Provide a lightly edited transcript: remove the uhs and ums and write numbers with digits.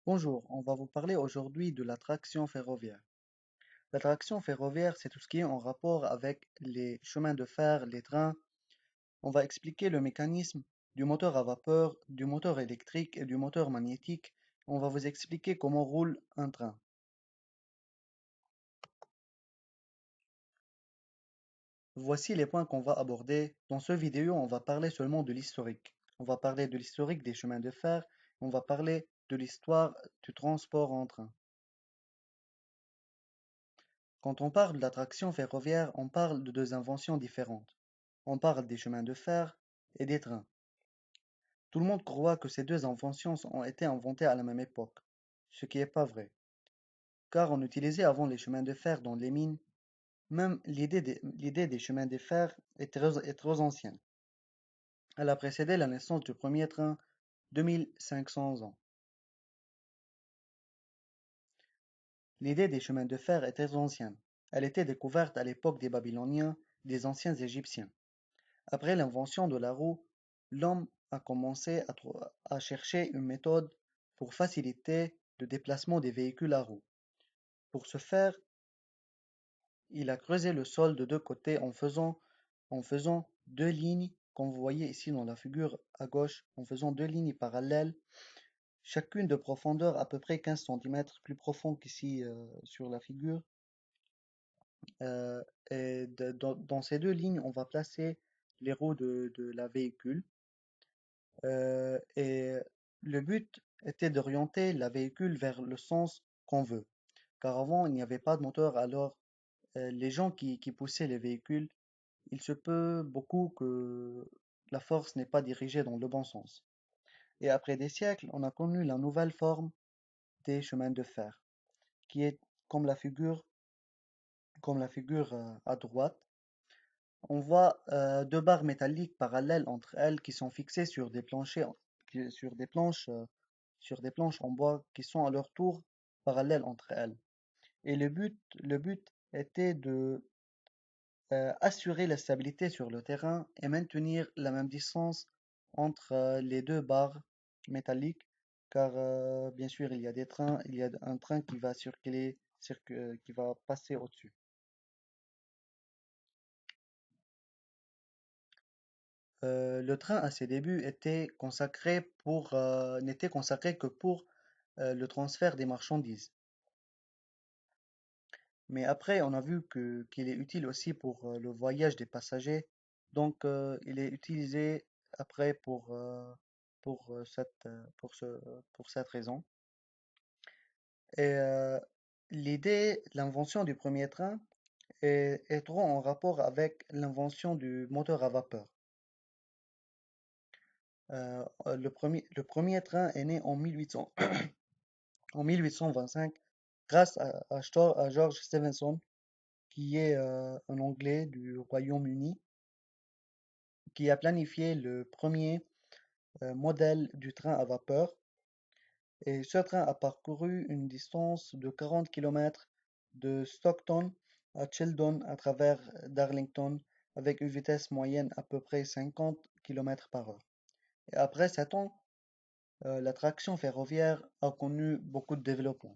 Bonjour, on va vous parler aujourd'hui de la traction ferroviaire. La traction ferroviaire, c'est tout ce qui est en rapport avec les chemins de fer, les trains. On va expliquer le mécanisme du moteur à vapeur, du moteur électrique et du moteur magnétique. On va vous expliquer comment roule un train. Voici les points qu'on va aborder. Dans ce vidéo, on va parler seulement de l'historique. On va parler de l'historique des chemins de fer. On va parler de l'histoire du transport en train. Quand on parle de la traction ferroviaire, on parle de deux inventions différentes. On parle des chemins de fer et des trains. Tout le monde croit que ces deux inventions ont été inventées à la même époque, ce qui n'est pas vrai, car on utilisait avant les chemins de fer dans les mines. Même l'idée des chemins de fer est très ancienne. Elle a précédé la naissance du premier train 2500 ans. L'idée des chemins de fer est très ancienne. Elle était découverte à l'époque des Babyloniens, des anciens Égyptiens. Après l'invention de la roue, l'homme a commencé à chercher une méthode pour faciliter le déplacement des véhicules à roues. Pour ce faire, il a creusé le sol de deux côtés en faisant deux lignes, comme vous voyez ici dans la figure à gauche, en faisant deux lignes parallèles, chacune de profondeur à peu près 15 centimètres plus profond qu'ici sur la figure. Euh, et dans ces deux lignes, on va placer les roues de la véhicule. Et le but était d'orienter la véhicule vers le sens qu'on veut. Car avant, il n'y avait pas de moteur, alors les gens qui poussaient les véhicules, il se peut beaucoup que la force n'est pas dirigée dans le bon sens. Et après des siècles, on a connu la nouvelle forme des chemins de fer, qui est comme la figure à droite. On voit deux barres métalliques parallèles entre elles qui sont fixées sur des planchers, sur des planches, sur des planches en bois qui sont à leur tour parallèles entre elles. Et le but était de assurer la stabilité sur le terrain et maintenir la même distance entre les deux barres métalliques, car bien sûr il y a un train qui va circuler, qui va passer au-dessus. Le train à ses débuts n'était consacré que pour le transfert des marchandises. Mais après, on a vu qu'il est utile aussi pour le voyage des passagers. Donc, il est utilisé après pour cette raison. Et l'invention du premier train est trop en rapport avec l'invention du moteur à vapeur. Le premier train est né en 1800, en 1825 grâce à George Stephenson, qui est un Anglais du Royaume-Uni, qui a planifié le premier modèle du train à vapeur. Et ce train a parcouru une distance de 40 kilomètres de Stockton à Childon à travers Darlington avec une vitesse moyenne à peu près 50 kilomètres par heure. Et après 7 ans, la traction ferroviaire a connu beaucoup de développement.